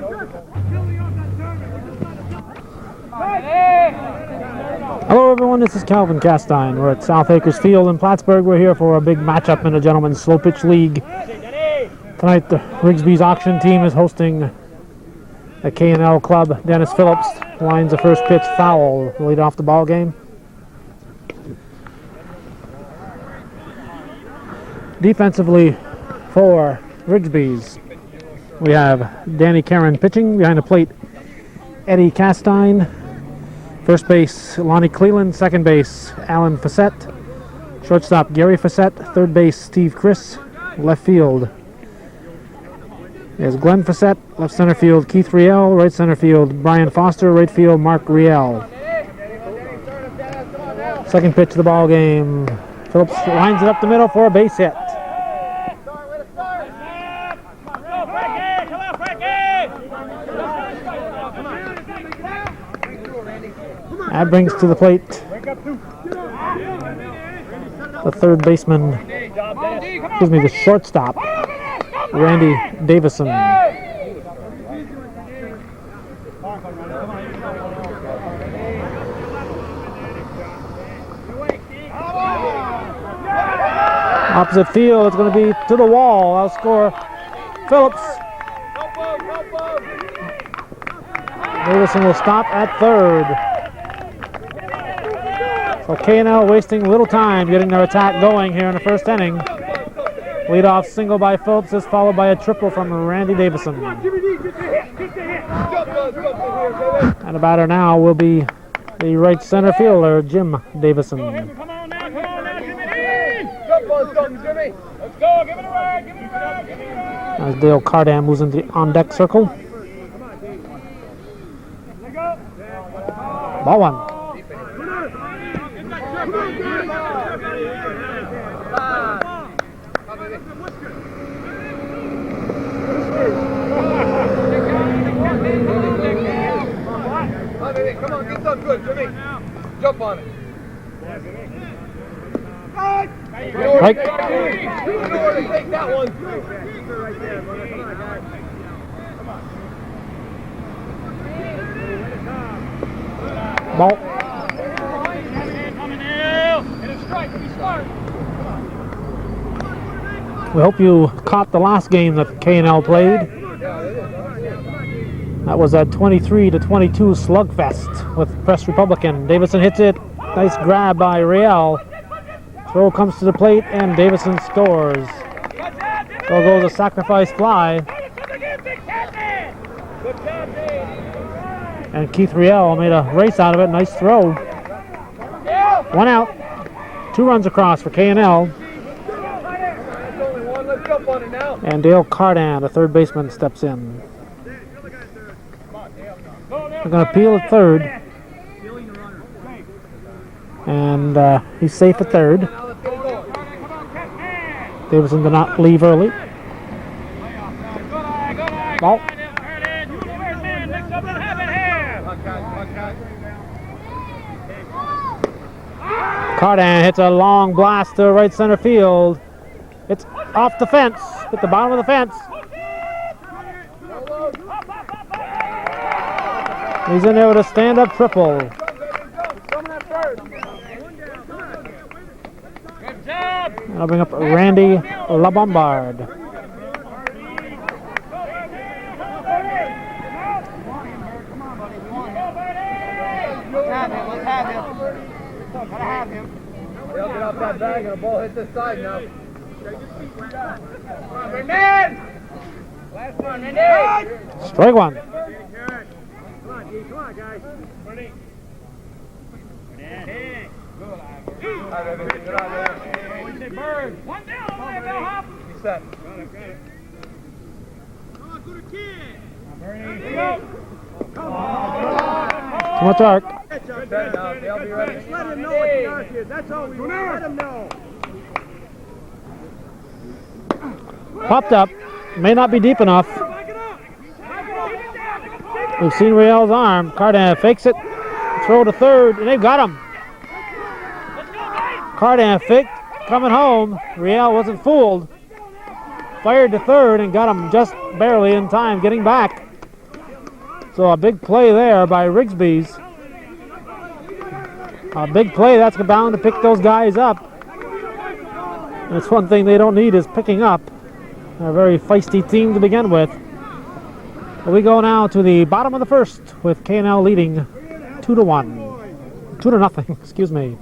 Hello everyone, this is Calvin Castine. We're at South Acres Field in Plattsburgh. We're here for a big matchup in the Gentlemen's Slow Pitch League. Tonight the Rigsbee's auction team is hosting the K&L club. Dennis Phillips lines the first pitch foul to lead off the ball game. Defensively for Rigsbee's, we have Danny Caron pitching. Behind the plate, Eddie Castine. First base, Lonnie Cleland. Second base, Alan Fassett. Shortstop, Gary Fassett. Third base, Steve Chris. Left field is Glenn Fassett. Left center field, Keith Riel. Right center field, Brian Foster. Right field, Mark Riel. Second pitch of the ball game. Phillips lines it up the middle for a base hit. That brings to the plate the third baseman, the shortstop, Randy Davison. Opposite field, it's going to be to the wall. I'll score Phillips. Davison will stop at third. So K&L wasting little time getting their attack going here in the first inning. Leadoff single by Phillips is followed by a triple from Randy Davison. And the batter now will be the right center fielder, Jim Davison. As Dale Cardan moves into the on-deck circle. Ball one. Come on, get something good, Jimmy. Jump on it. Right. You know where to take that one. Ball. We hope you caught the last game that K&L played. That was a 23-22 slugfest with Press Republican. Davison hits it. Nice grab by Riel. Throw comes to the plate and Davison scores. So goes a sacrifice fly. And Keith Riel made a race out of it. Nice throw. One out. 2 runs across for K&L. And Dale Cardan, the third baseman, steps in. They're going to peel at third. And he's safe at third. Davison did not leave early. Ball. Cardan hits a long blast to right center field. It's off the fence, at the bottom of the fence. He's in there with a stand-up triple. I'll bring up Randy LaBombard. Let's have him. Gotta have him. They'll get off that bag and the ball hit this side now. Come on, Renee! Last one, Renee! Strike one. Come on, guys. Ready? Good out there. Bird. One down, bellhop. He's set. Got it. Come on, to the kid. Come on. Too much arc. They'll be ready. Just let him know what the arc is. That's all we want. Let him know. Popped up. May not be deep enough. We've seen Riel's arm. Cardan fakes it. Throw to third, and they've got him. Cardan faked, coming home. Riel wasn't fooled. Fired to third and got him just barely in time, getting back. So a big play there by Rigsbee's. A big play that's bound to pick those guys up. That's one thing they don't need is picking up. They're a very feisty team to begin with. But we go now to the bottom of the first with K&L leading 2-1. 2-0, excuse me.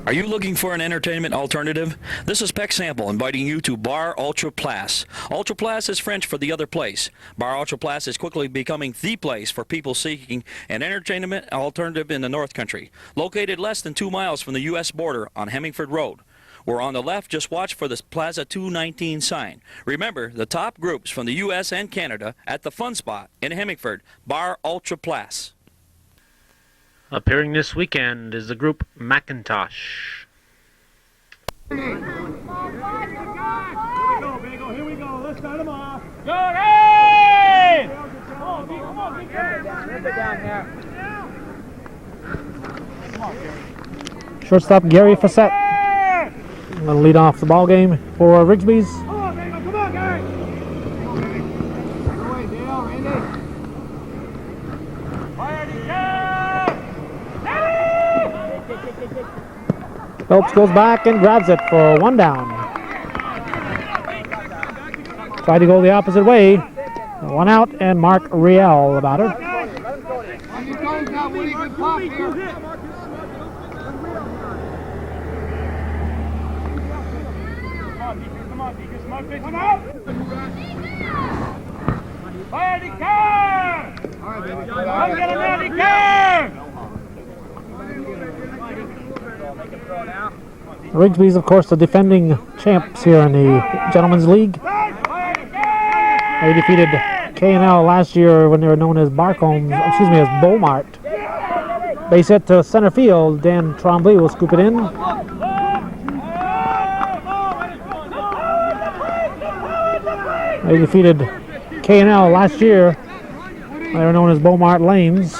Are you looking for an entertainment alternative? This is Peck Sample inviting you to Bar Ultra Place. Ultra Place is French for the other place. Bar Ultra Place is quickly becoming the place for people seeking an entertainment alternative in the North Country. Located less than 2 miles from the U.S. border on Hemmingford Road. We're on the left, just watch for the Plaza 219 sign. Remember, the top groups from the U.S. and Canada at the Fun Spot in Hemmingford, Bar Ultra Place. Appearing this weekend is the group Macintosh. Here we go. Let's start them off. Go, hey! Come on, be down. Shortstop Gary Fassett. Going to lead off the ball game for Rigsbee's. Come on, Gary. Go away, Dale, Randy. Phelps goes back and grabs it for 1 down. Tried to go the opposite way. 1 out, and Mark Riel about it. On your toes now, Woody. Good pop here. Come on, Deacon. Smart pitch. Come out. Fire the car! All right, baby. Come get him, Randy, car! Rigsbee's, of course, the defending champs here in the Gentlemen's League. They defeated K&L last year when they were known as as Beaumont. Base hit to center field. Dan Trombley will scoop it in. They defeated K&L last year. They were known as Beaumont Lanes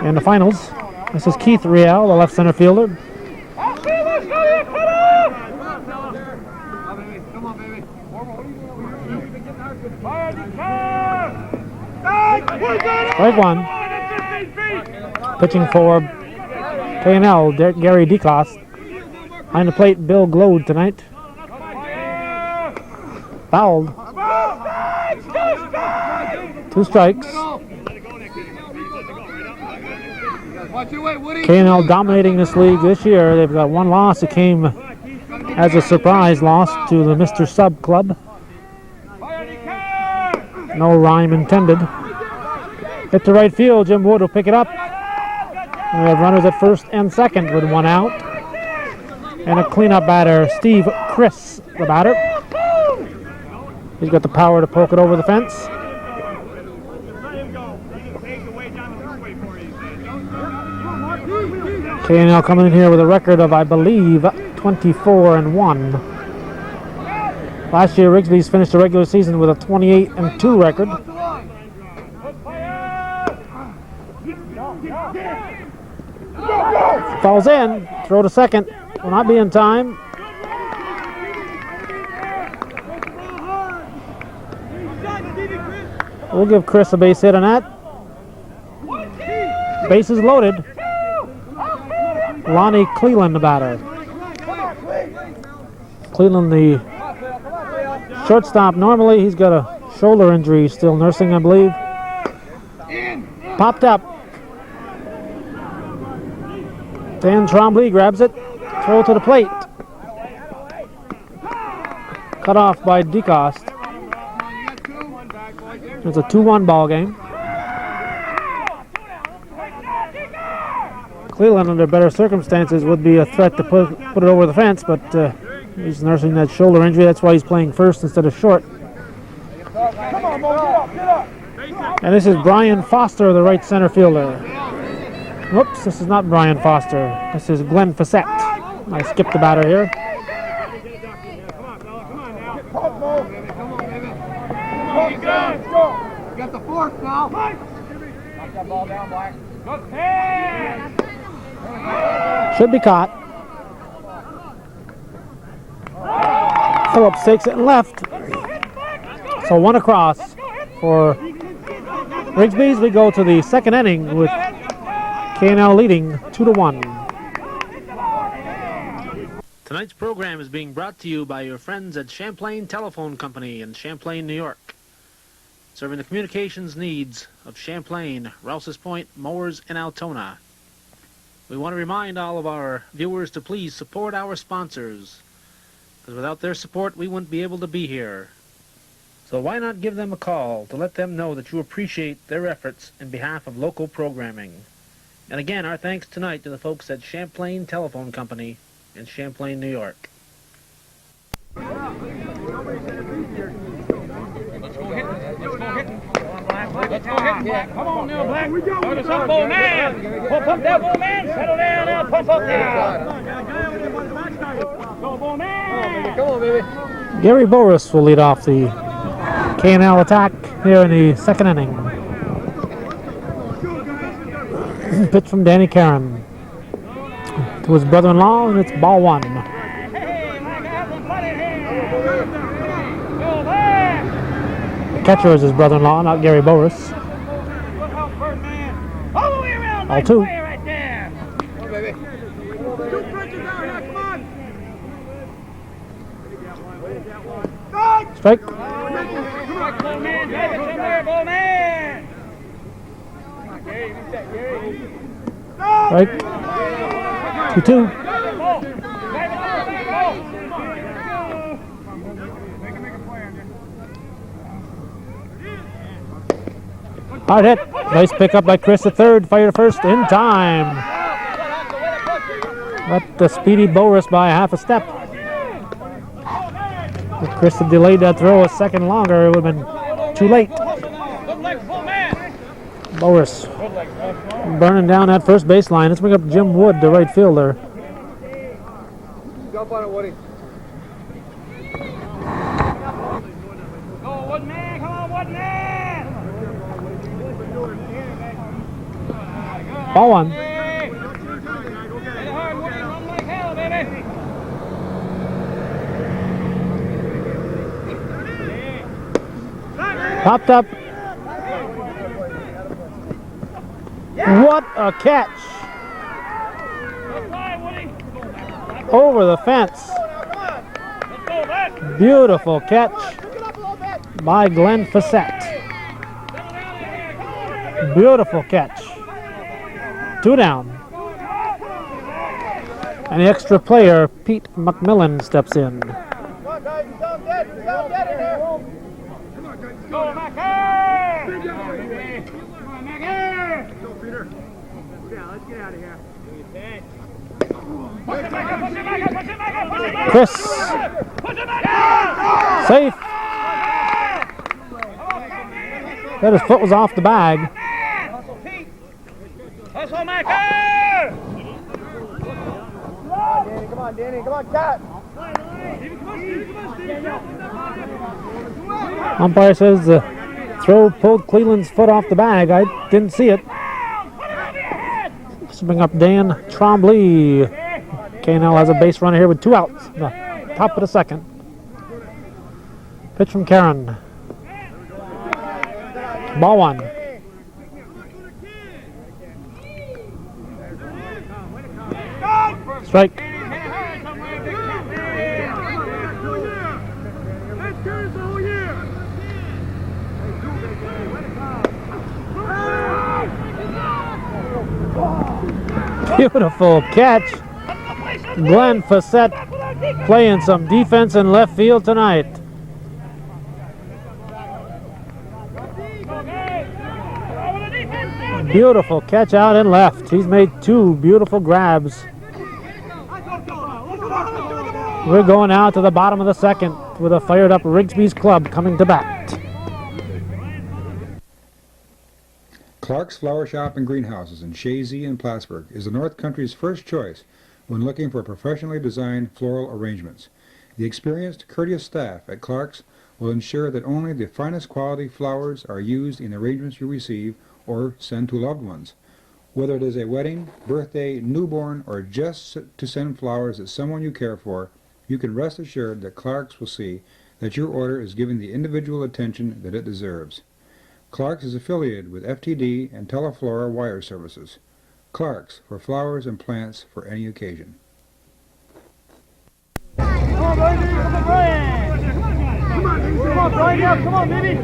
in the finals. This is Keith Riel, the left center fielder. Come on, baby. Strike 1. Pitching for K&L, Gary DeCoste. Behind the plate, Bill Glode tonight. Fouled. 2 strikes. Watch your way, Woody. K&L dominating this league this year. They've got 1 loss. It came as a surprise loss to the Mr. Sub Club. No rhyme intended. Hit to right field. Jim Wood will pick it up. We have runners at first and second with 1 out. And a cleanup batter, Steve Chris, the batter. He's got the power to poke it over the fence. K&L coming in here with a record of, I believe, 24-1. Last year, Rigsbee's finished the regular season with a 28-2 record. Falls in. Throw to second. Will not be in time. We'll give Chris a base hit on that. Bases loaded. Lonnie Cleland, the batter. Cleland, the shortstop. Normally, he's got a shoulder injury still nursing, I believe. Popped up. Dan Trombley grabs it. Throw to the plate. Cut off by DeCoste. It's a 2-1 ball game. Cleveland, under better circumstances, would be a threat to put it over the fence, but he's nursing that shoulder injury. That's why he's playing first instead of short. And this is Brian Foster, the right center fielder. Whoops, this is not Brian Foster. This is Glenn Fassett. I skipped the batter here. You got the fourth now. Knock that ball down, Black. Should be caught. Phillips takes it and left. So 1 across for Rigsbee's, we go to the second inning with K&L leading 2-1. Tonight's program is being brought to you by your friends at Champlain Telephone Company in Champlain, New York, serving the communications needs of Champlain, Rouse's Point, Mowers, and Altona. We want to remind all of our viewers to please support our sponsors, because without their support we wouldn't be able to be here. So why not give them a call to let them know that you appreciate their efforts in behalf of local programming. And again, our thanks tonight to the folks at Champlain Telephone Company in Champlain, New York. Let's go hit. Come on now, Black. Go to some bull man. Pump up that bull man. Settle down now. Pump up now. Go, bull man. Come on, baby. Gary Boris will lead off the K&L attack here in the second inning. Pitch from Danny Caron to his brother-in-law, and it's ball one. The catcher is his brother-in-law, not Gary Boris. All two. Strike. Right. 2-2. Hard hit. Nice pickup by Chris the third. Fire to first in time. Let the speedy Boris by half a step. If Chris had delayed that throw a second longer, it would have been too late. Boris burning down that first baseline. Let's bring up Jim Wood, the right fielder. Jump on it, Woody. Go, Wood man. Come on, Wood man. Ball one. Hard, Woody. Run like hell, baby. Popped up. What a catch! Over the fence. Beautiful catch by Glenn Fassett. Beautiful catch. 2 down. And the extra player, Pete McMillan, steps in. Go, Macker! Come on, Macker! Go, Peter. Yeah, let's get out of here. Push it back up, push it back up, push it back up, push it back up! Chris. Push it back up! Safe. That his foot was off the bag. Hustle, Pete! Hustle, Macker! Come on, Danny. Come on, Cat. Umpire says the throw pulled Cleveland's foot off the bag. I didn't see it. Let's bring up Dan Trombley. K&L has a base runner here with 2 outs. The top of the second. Pitch from Caron. Ball one. Strike. Beautiful catch. Glenn Fassett playing some defense in left field tonight. Beautiful catch out in left. He's made 2 beautiful grabs. We're going out to the bottom of the second with a fired up Rigsbee's club coming to bat. Clark's Flower Shop and Greenhouses in Shazy and Plattsburgh is the North Country's first choice when looking for professionally designed floral arrangements. The experienced, courteous staff at Clark's will ensure that only the finest quality flowers are used in arrangements you receive or send to loved ones. Whether it is a wedding, birthday, newborn, or just to send flowers to someone you care for, you can rest assured that Clark's will see that your order is given the individual attention that it deserves. Clark's is affiliated with FTD and Teleflora Wire Services. Clark's, for flowers and plants for any occasion. Come on, baby. Come on, Brian. Come on, Brian. Come on, baby.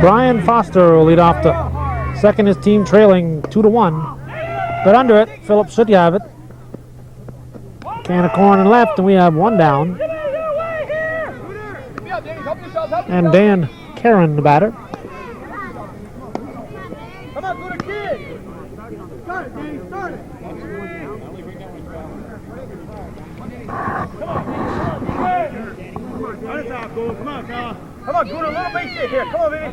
Brian Foster will lead off the second. His team trailing 2-1. But under it, Phillips should have it. Can of corn and left, and we have one down. And Dan Karen, the batter. Come on, go to kid. Start it, Danny. Start it. Come on, go to a little base hit here. Come on, baby.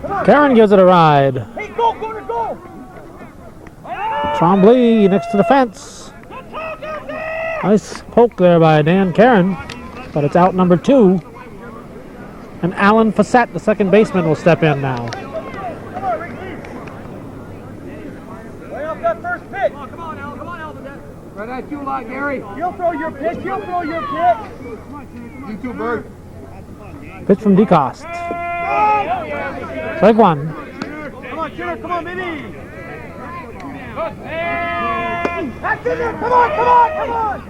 Come on. Karen gives it a ride. Hey, go to go. Trombley next to the fence. Nice poke there by Dan Karen, but it's out number 2. And Alan Fassett, the second baseman, will step in now. Come on, Rigsbee. Way off that first pitch. Come on, Al. Come on, Al. Right at you, lot, Gary. He'll throw your pitch. He'll throw your pitch. You too, Bird. Pitch from DeCoste. Strike one. Come on, shooter. Come on, baby. That's in there. Come on, come on, come on.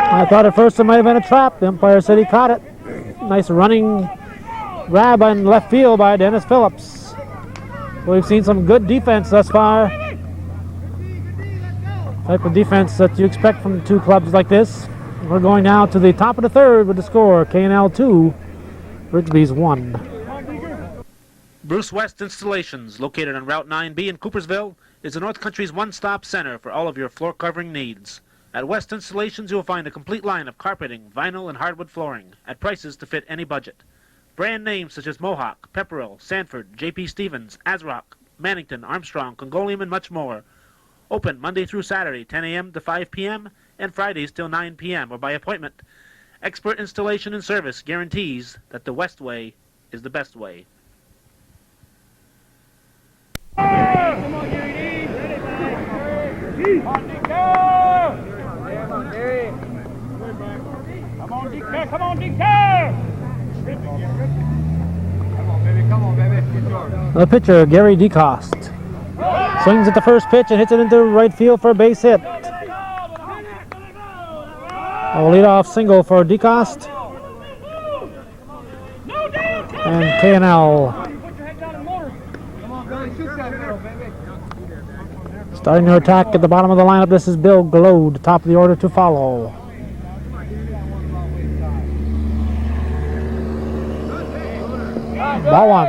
I thought at first it might have been a trap. The umpire said he caught it. Nice running grab in left field by Dennis Phillips. We've seen some good defense thus far. Type of defense that you expect from two clubs like this. We're going now to the top of the third with the score, K&L 2, Rigsbee's 1. Bruce West Installations, located on Route 9B in Coopersville, is the North Country's one-stop center for all of your floor covering needs. At West Installations, you will find a complete line of carpeting, vinyl, and hardwood flooring at prices to fit any budget. Brand names such as Mohawk, Pepperell, Sanford, J.P. Stevens, Azrock, Mannington, Armstrong, Congolium, and much more. Open Monday through Saturday, 10 a.m. to 5 p.m., and Fridays till 9 p.m. or by appointment. Expert installation and service guarantees that the West Way is the best way. Come on, Gary. On DK. Come on, Gary. Come on, DK. Come on, DK. Come on, baby. Come on, baby. Get yours. The pitcher, Gary DeCoste, swings at the first pitch and hits it into right field for a base hit. A leadoff single for DeCoste. And K&L Shoot that girl, baby. starting their attack at the bottom of the lineup. This is Bill Glode, top of the order to follow. Ball one.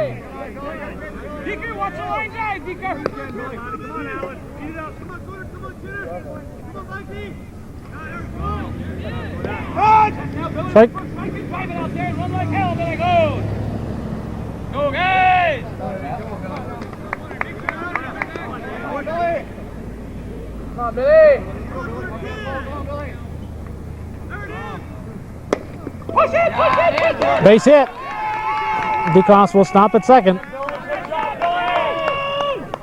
DK, watch the line drive, DK. Come on, Alan. Beat it up. Come on, Cooter. Come on, Cooter. Come on, Mikey. Strike. Mikey, drive it out there and run like hell. Then it goes. Go, guys. Come on, Billy. Push it, push it, push it. Base hit. DeCoste will stop at second.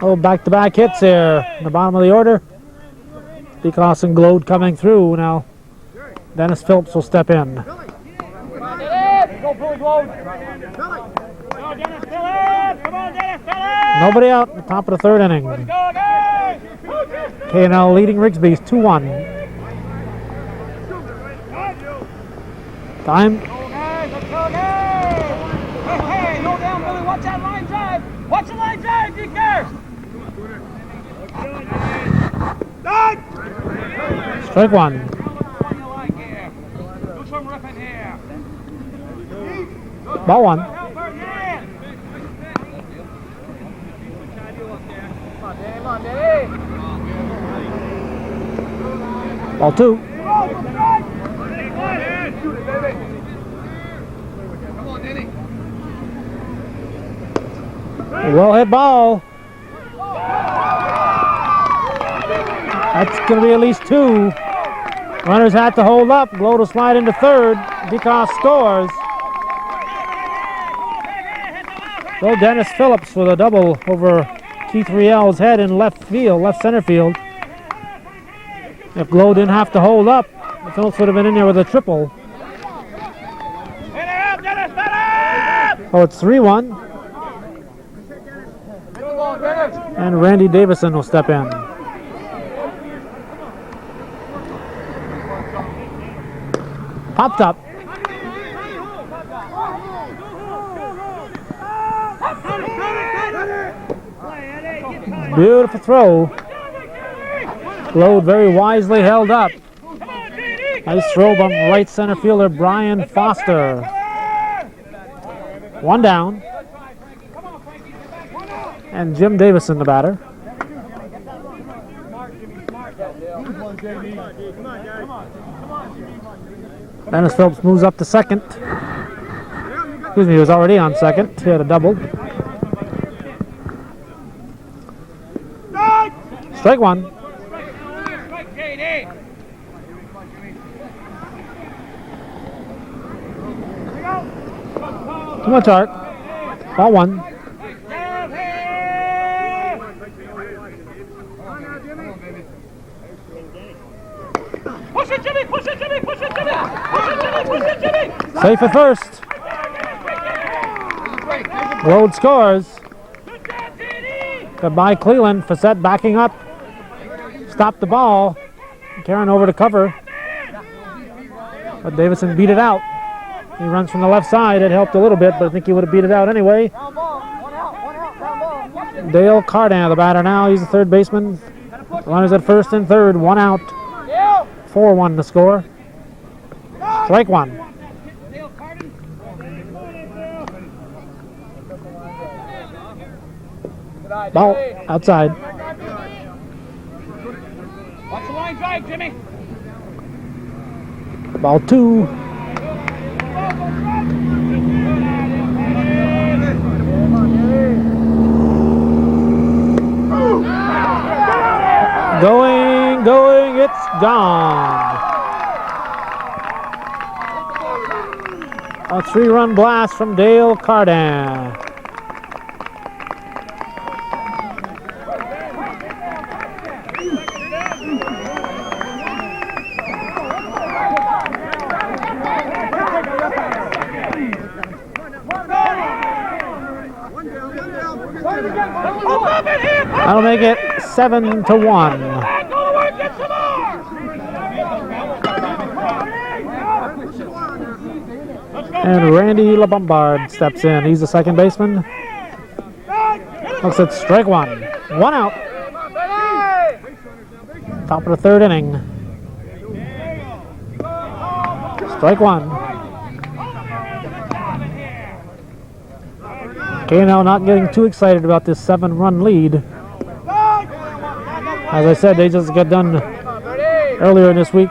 Oh, back-to-back hits here in the bottom of the order. DeCoste and Glode coming through now. Dennis Phillips will step in. Go, Billy Glode. Go, Dennis Phillips. Come on, Dennis Phillips. Nobody out at the top of the third inning. Let's go, guys. K&L leading Rigsbee's 2-1. Time. Go, guys. Let's go, guys. Hey, go down, Billy. Watch that line drive. Watch the line drive, DK. Strike one. Do some ripping here. Ball one. Come on, Danny. Ball two. Come on, Denny. Well hit ball. That's going to be at least two. Runners have to hold up. Glode will slide into third. DeCoste scores. So Dennis Phillips with a double over Keith Riel's head in left field, left center field. If Glow didn't have to hold up, the Phillips would have been in there with a triple. Oh, it's 3-1. And Randy Davison will step in. Popped up. Beautiful throw. Glow very wisely held up. Nice throw by right center fielder Brian Foster. One down. And Jim Davison, the batter. Dennis Phillips moves up to second. Excuse me, he was already on second. He had a double. Strike one. Too much arc. Ball one. Push it, Jimmy! Push it, Jimmy! Push it, Jimmy! Push it, Jimmy! Push it, Jimmy! Safe at first. Load scores. Goodbye, Cleveland. Facette backing up. Stopped the ball. Karen over to cover. But Davison beat it out. He runs from the left side. It helped a little bit, but I think he would have beat it out anyway. Dale Cardan, the batter now. He's the third baseman. Runners at first and third. One out. 4-1 the score. Strike one. Ball outside. Watch the line drive, Jimmy. Ball two. Going, it's gone. A 3-run blast from Dale Cardan. That'll make it 7-1. And Randy LeBombard steps in. He's the second baseman. Looks at strike one. One out. Top of the third inning. Strike one. K&L not getting too excited about this 7-run lead. As I said, they just got done earlier in this week.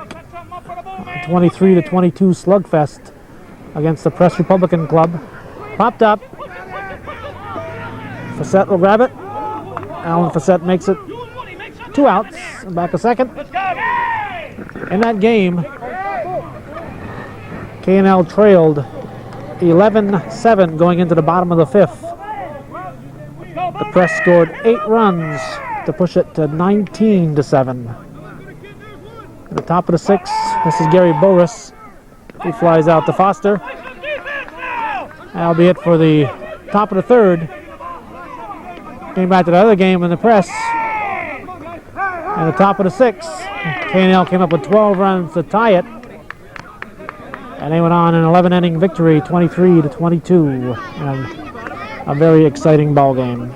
23-22 slugfest against the Press Republican Club. Popped up. Facette will grab it. Alan Facette makes it 2 outs. Back a second. In that game, K&L trailed 11-7 going into the bottom of the 5th. The Press scored 8 runs to push it to 19-7. At the top of the 6th, this is Gary Boris. He flies out to Foster. That'll be it for the top of the 3rd. Came back to the other game in the Press. And the top of the 6th, K&L came up with 12 runs to tie it. And they went on an 11-inning victory, 23-22. And a very exciting ball game.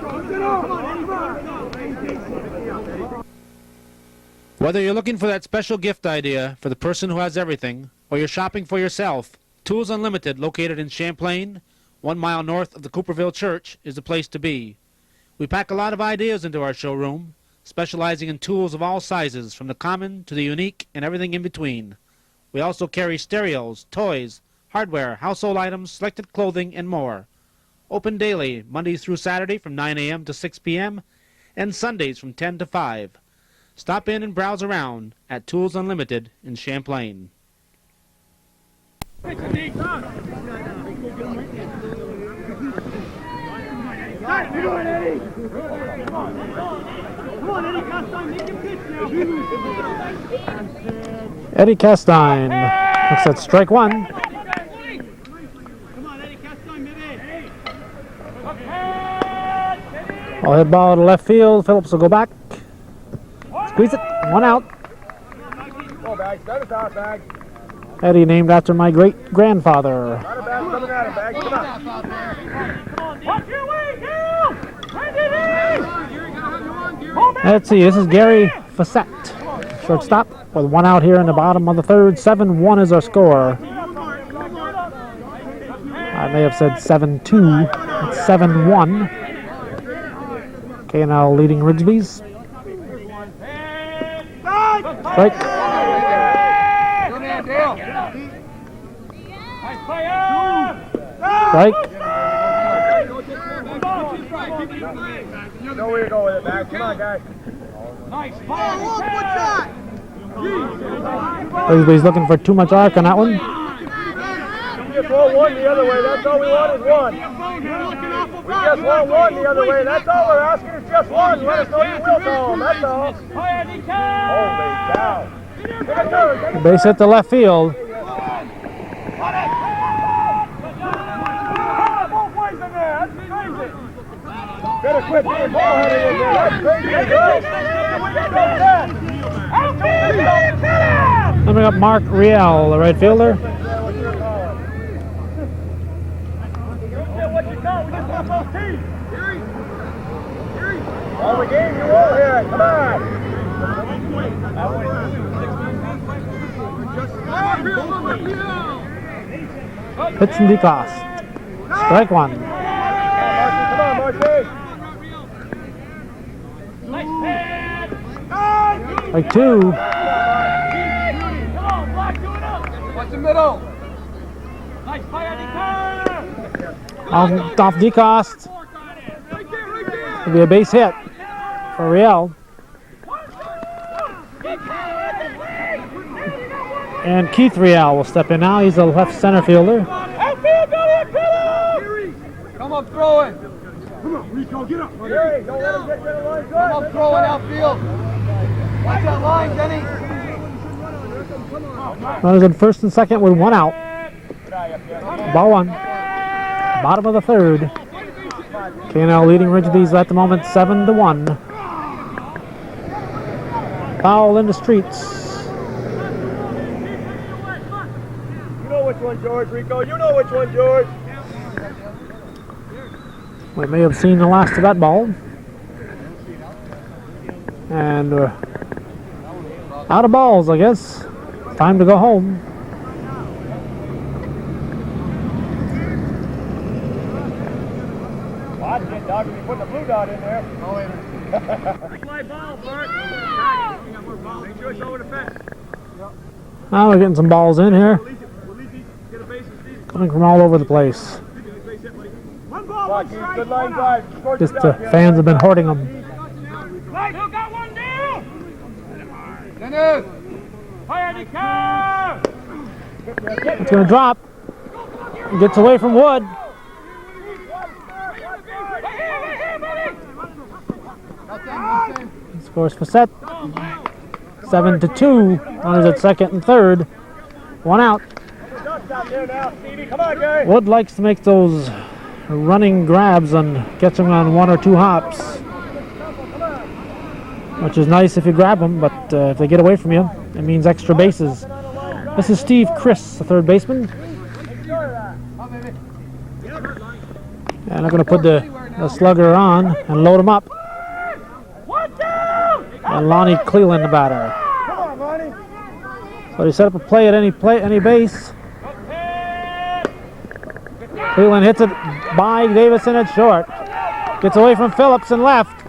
Whether you're looking for that special gift idea for the person who has everything, or you're shopping for yourself, Tools Unlimited, located in Champlain, 1 mile north of the Cooperville Church, is the place to be. We pack a lot of ideas into our showroom, specializing in tools of all sizes, from the common to the unique and everything in between. We also carry stereos, toys, hardware, household items, selected clothing, and more. Open daily, Mondays through Saturday from 9 a.m. to 6 p.m., and Sundays from 10 to 5. Stop in and browse around at Tools Unlimited in Champlain. Come on, Eddie Castine, make him pitch now. Eddie Castine looks at strike one. Come on, Eddie Castine, baby. Ball hit ball to left field. Phillips will go back. Squeeze it. One out. Go, Bags. Start us out, Bags. Eddie named after my great grandfather. Not a Bags coming at him, Bags. Come on. Watch your way, Gil! Right in! Let's see. This is Gary Facette, shortstop, with one out here in the bottom of the third. 7-1 is our score. I may have said 7-2. It's 7-1. K&L leading Rigsbees. Strike. Strike. You know where you're going with it, Bags. Come on, guys. Rigsbee's looking for too much arc on that one. Just want one the other way. That's all we want is one. We just want one the other way. That's all we're asking is just one. Let us know you will call them. That's all. Holy cow. The base hit to left field. Better quit being ball-headed in there. That's crazy. Coming up, Mark Riel, the right fielder. All the game you will here. Come on. Pitch and decross. Strike one. Come on, Marcy. Strike two. What's the middle? Off decost. It'll be a base hit for Riel. And Keith Riel will step in now. He's a left center fielder. Come up throwing. Come on, Rico, get up. Gary, don't let him get to the line. Come up throwing outfield. Watch that line, Denny. Runners in first and second with one out. Ball one. Bottom of the third. K&L leading Rigsbees at the moment 7-1. Foul in the streets. You know which one, George, Rico. You know which one, George. We may have seen the last of that ball. And out of balls, I guess. Time to go home. Watch it, Doc. You put the blue dot in there. Fly ball, Bert. Make sure it's over the fence. Now we're getting some balls in here. Coming from all over the place. One ball, Watch, good line drive. Score Just the fans have been hoarding them. Right, who got one down? Dennis. Fire the car! It's going to drop. Gets away from Wood. Scores Facette. 7-2. Runners at second and third. One out. Come on, Gary. Wood likes to make those running grabs and catch them on one or two hops, which is nice if you grab them, but if they get away from you, it means extra bases. This is Steve Chris, the third baseman. And I'm going to put the slugger on and load him up. And Lonnie Cleland, the batter. So he set up a play at any base. Cleland hits it by Davison at short. Gets away from Phillips and left.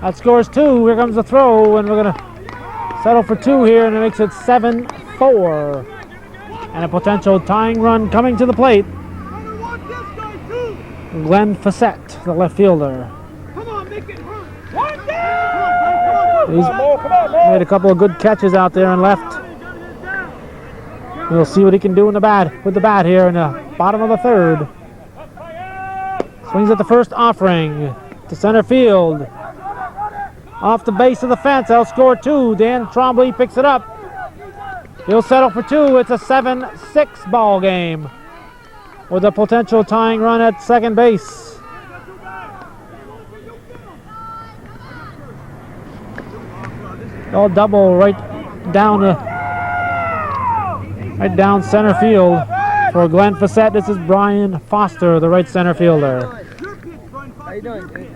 That scores two. Here comes the throw, and we're going to settle for two here, and it makes it 7-4. And a potential tying run coming to the plate. Glenn Facette, the left fielder. He's made a couple of good catches out there and left. We'll see what he can do with the bat here in the bottom of the third. Swings at the first offering to center field. Off the base of the fence. They'll score 2. Dan Trombley picks it up. He'll settle for 2. It's a 7-6 ball game with a potential tying run at second base. They'll double right down center field for Glenn Facette. This is Brian Foster, the right center fielder. How you doing, dude?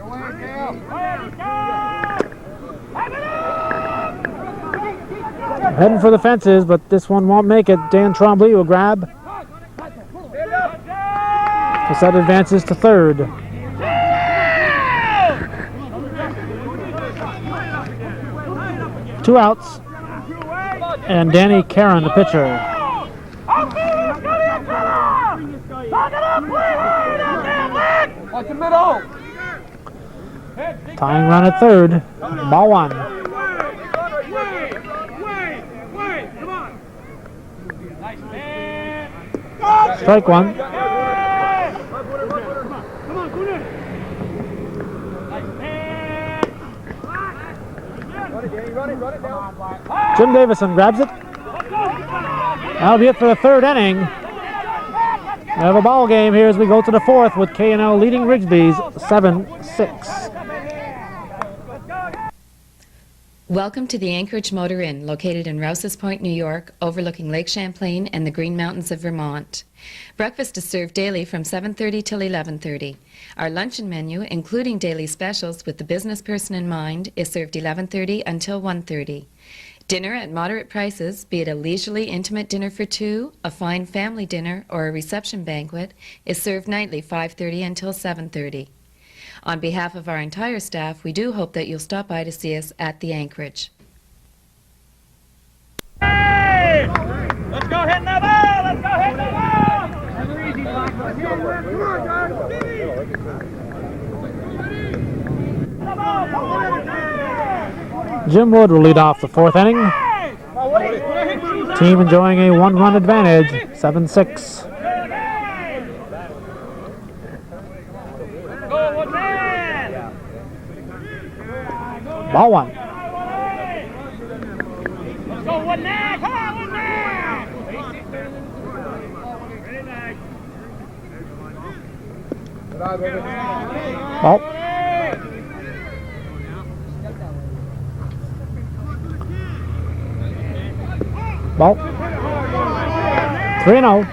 Heading for the fences, but this one won't make it. Dan Trombley will grab. Facette advances to third. Two outs. And Danny Caron, the pitcher. Watch the middle. Tying run at third. Ball 1. Strike 1. Jim Davison grabs it. That'll be it for the third inning. We have a ball game here as we go to the fourth with K&L leading Rigsbee's 7-6. Welcome to the Anchorage Motor Inn, located in Rouse's Point, New York, overlooking Lake Champlain and the Green Mountains of Vermont. Breakfast is served daily from 7:30 till 11:30. Our luncheon menu, including daily specials with the business person in mind, is served 11:30 until 1:30. Dinner at moderate prices, be it a leisurely intimate dinner for 2, a fine family dinner, or a reception banquet, is served nightly 5:30 until 7:30. On behalf of our entire staff, we do hope that you'll stop by to see us at the Anchorage. Hey! Let's go hit the ball! Let's go hit the ball! Jim Wood will lead off the fourth inning. Team enjoying a 1-run advantage, 7-6. Ball 1. Let's go, one now! Come on, one now! Ball. Ball. 3-0.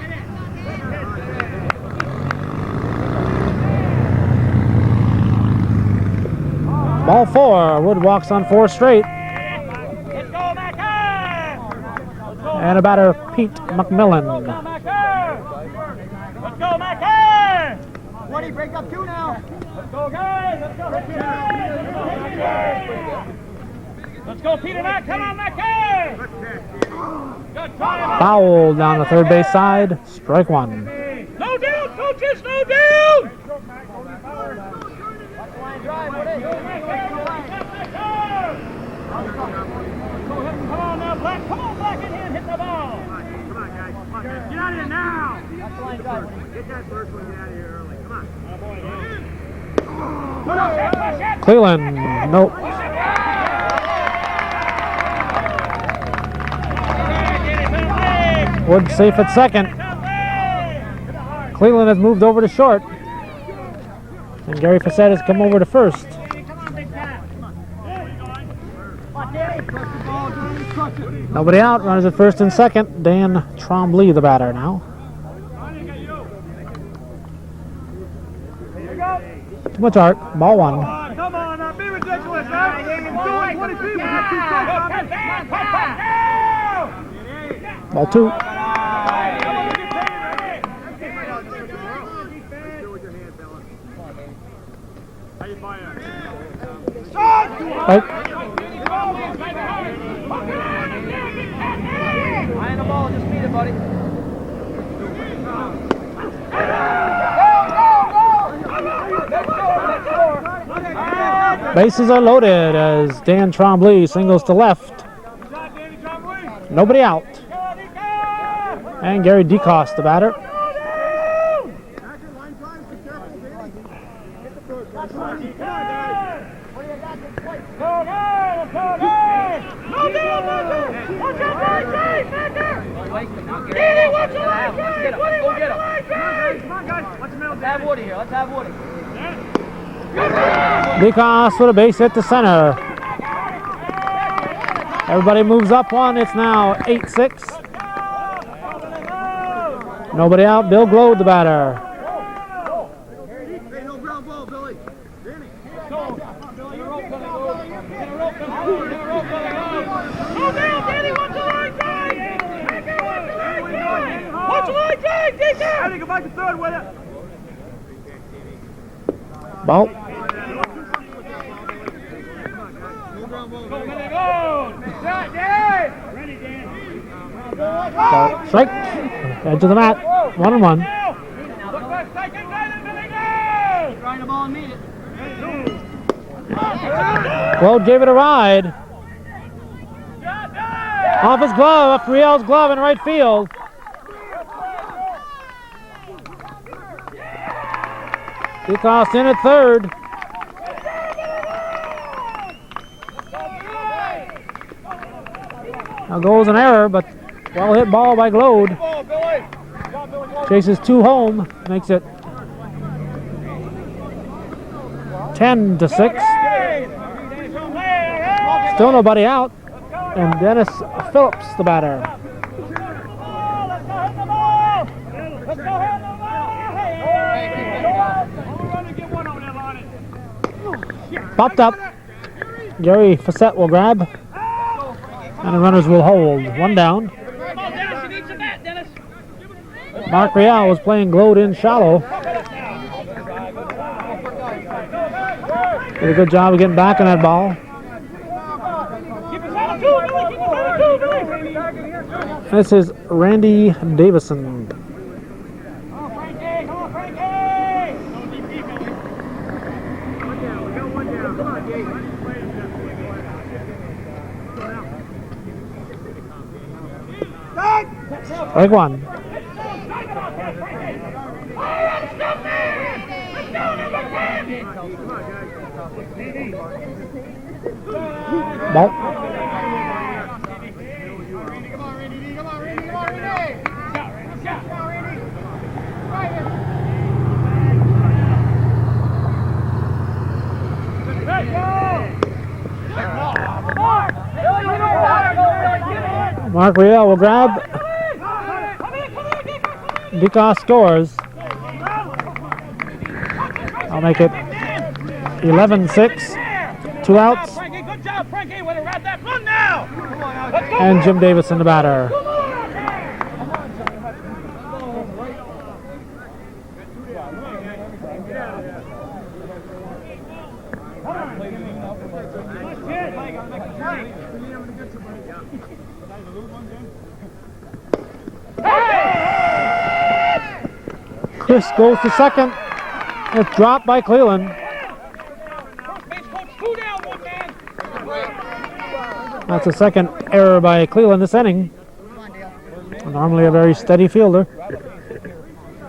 Ball 4. Wood walks on 4 straight. Let's go, Macker! And a batter, Pete McMillan. Let's go, Macker! Woody, break up 2 now. Let's go, guys! Let's go, let's go, Peter Mack! Come on, Macker! Good try. Foul down the third base side. Strike 1. No down, coaches! No down! Drive, Woody. Come on now, Black. Come on, Black, in here and hit the ball. Come on, guys. Get out of here now. That's the line drive. Get that first one. Get out of here early. Come on. Cleveland, nope. Wood safe at second. Cleveland has moved over to short. And Gary Facette has come over to first. Nobody out. Runners at first and second. Dan Trombley, the batter now. Too much arc. Ball 1. Come on, now be ridiculous, huh? Do it, 23. Ball 2. Right. Eye on the ball, just beat it, buddy. Bases are loaded as Dan Trombley singles to left. Nobody out. And Gary DeCoste, the batter. Go, Danny, watch the line! Let's get him. Let's go get him. Come on, guys. Let's have Woody here. Let's have Woody. Because with a base hit to center. Everybody moves up one. It's now 8-6. Nobody out. Bill Glode, the batter. Go back to third with it. Ball. Ball. Strike. Edge of the mat. 1-1. Trying the ball and meet it. Glode gave it a ride. Off his glove, off Riel's glove in right field. Because in at third. Now goes an error, but well hit ball by Glode. Chases 2 home, makes it 10-6. Still nobody out, and Dennis Phillips, the batter. Popped up. Gary Facette will grab. And the runners will hold. 1 down. Mark Rial was playing Glode in shallow. Did a good job of getting back on that ball. This is Randy Davison. Strike 1. Ball. Mark Riel will grab. Dukas scores. I'll make it 11-6. 2 outs. Frankie, good job, Frankie. Way to wrap that run now. And Jim Davison, the batter. Chris goes to second. It's dropped by Cleland. That's the second error by Cleland this inning. Normally a very steady fielder.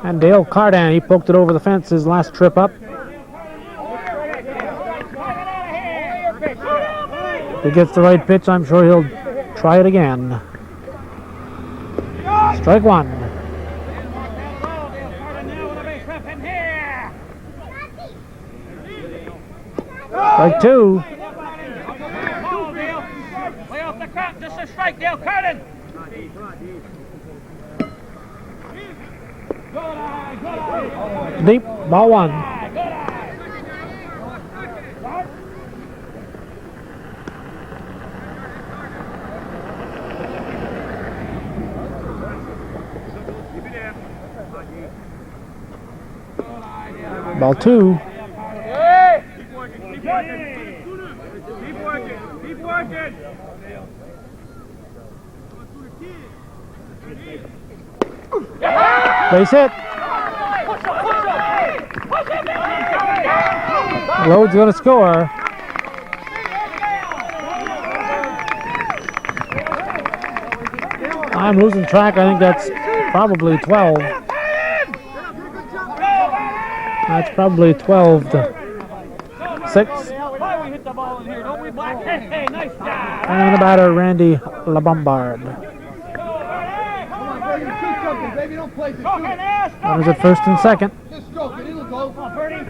And Dale Cardan, he poked it over the fence his last trip up. If he gets the right pitch, I'm sure he'll try it again. Strike 1. Strike 2. Way off the crop, just a strike, Dale Carden. Deep, ball 1. Ball 2. Keep working. Keep working. Base hit. Rhodes going to score. I'm losing track. I think that's probably 12. That's probably 12-6. And the batter, Randy LaBombard. Runners at first and second. Just stroke it, it'll go. Come on, Bernie.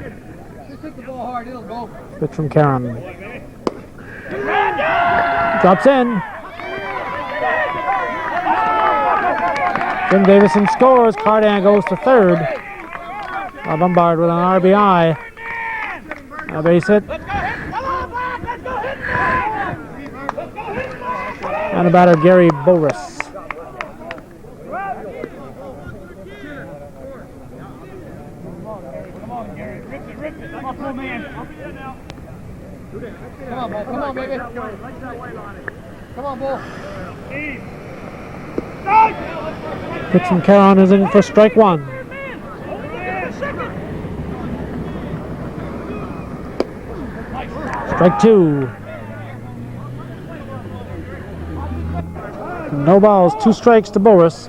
Just hit the ball hard, it'll go. Pitch from Karen. Drops in. Jim Davison scores. Cardan goes to third. Bombard with an RBI. A base hit. And a batter, Gary Boris. Come on, Bull. Come on, baby. Come on, Bull. Pitch from Caron is in for strike one. Strike two. No balls, 2 strikes to Boris.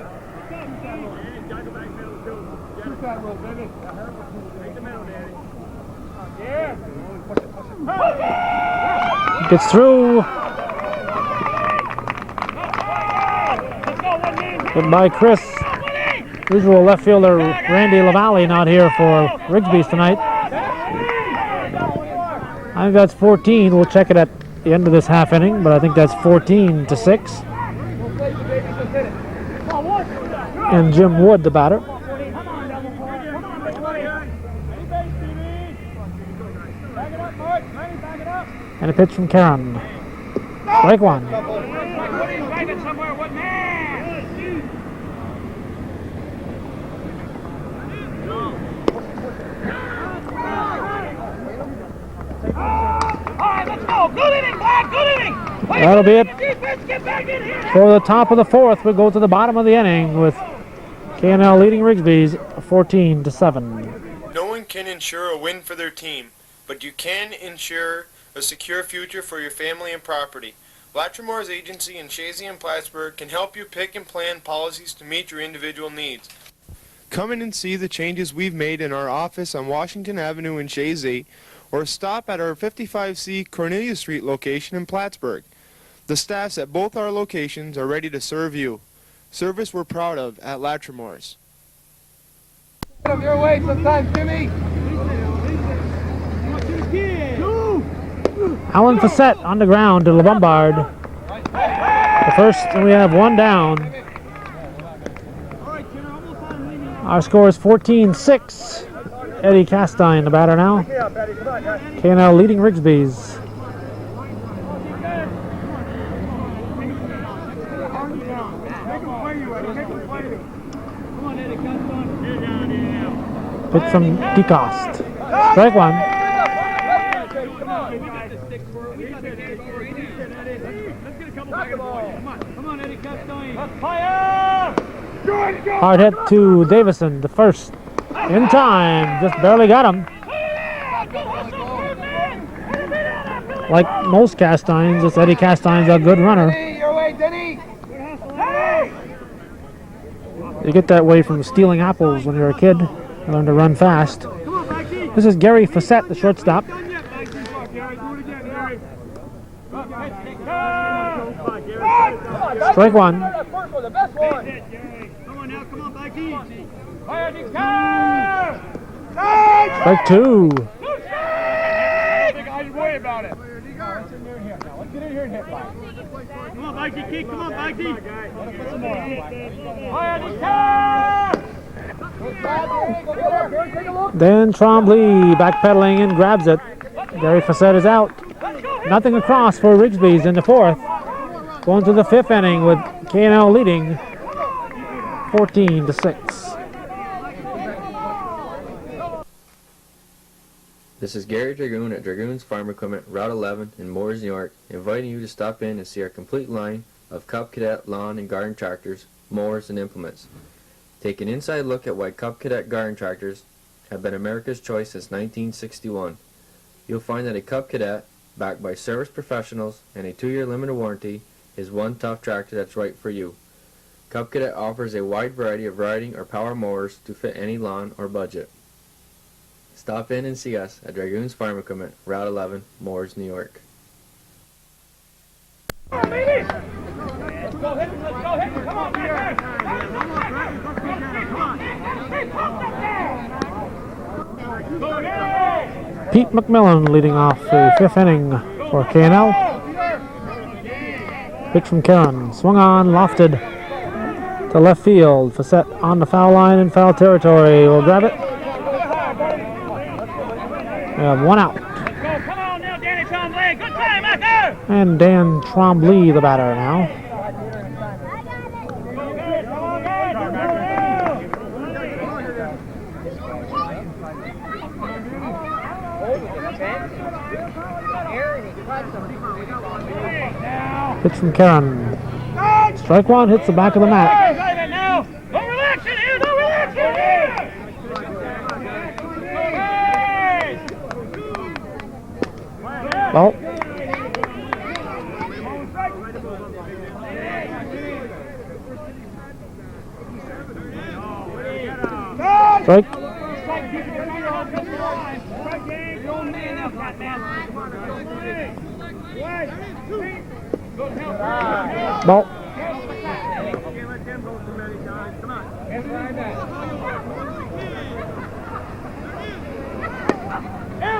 Gets through. Hit by Chris. Usual left fielder Randy LaValle not here for Rigsbee's tonight. I think that's 14. We'll check it at the end of this half inning, but I think that's 14-6. And Jim Wood, the batter. And a pitch from Karen. Strike one. That'll be it for the top of the fourth. We go to the bottom of the inning with K&L leading Rigsbee's 14-7. No one can ensure a win for their team, but you can ensure a secure future for your family and property. Latrimore's agency in Shazy and Plattsburgh can help you pick and plan policies to meet your individual needs. Come in and see the changes we've made in our office on Washington Avenue in Shazy, or stop at our 55C Cornelia Street location in Plattsburgh. The staffs at both our locations are ready to serve you. Service we're proud of at Latrimore's. Get your way sometimes, Jimmy. Alan Facette on the ground to LeBombard. The first, and we have one down. Our score is 14-6. Eddie Castine, the batter now. K&L leading Rigsbee's. Pitch from DeCoste. Strike one. Hard hit to Davison, the first. In time, just barely got him. Like most Castines, this Eddie Castine's a good runner. You get that way from stealing apples when you're a kid. You learn to run fast. This is Gary Facette, the shortstop. Strike one. Strike two. I worry about it. Let's get in here and hit by. Come on, Mikey, kick. Come on, Mikey. Put some more on. Then Trombley backpedaling and grabs it. Gary Facette is out. Nothing across for Rigsbee's in the fourth. Going to the fifth inning with K&L leading 14-6. This is Gary Dragoon at Dragoon's Farm Equipment, Route 11 in Moores, New York, inviting you to stop in and see our complete line of Cub Cadet lawn and garden tractors, mowers, and implements. Take an inside look at why Cub Cadet garden tractors have been America's choice since 1961. You'll find that a Cub Cadet, backed by service professionals and a 2-year limited warranty, is one tough tractor that's right for you. Cub Cadet offers a wide variety of riding or power mowers to fit any lawn or budget. Stop in and see us at Dragoon's Farm Equipment, Route 11, Moores, New York. Come on, baby! Let's go, hit him, come on, Pete McMillan leading off the 5th inning for K&L. Pitch from Karen, swung on, lofted to left field. Facette on the foul line in foul territory. We'll grab it. We have one out. Come on now, Danny Tremblay. Good time out there. And Dan Trombley, the batter now. Pitch from Karen. Strike one, hits the back of the mat. Now. No relaxing here. No relaxing here. Ball. Strike. Ball.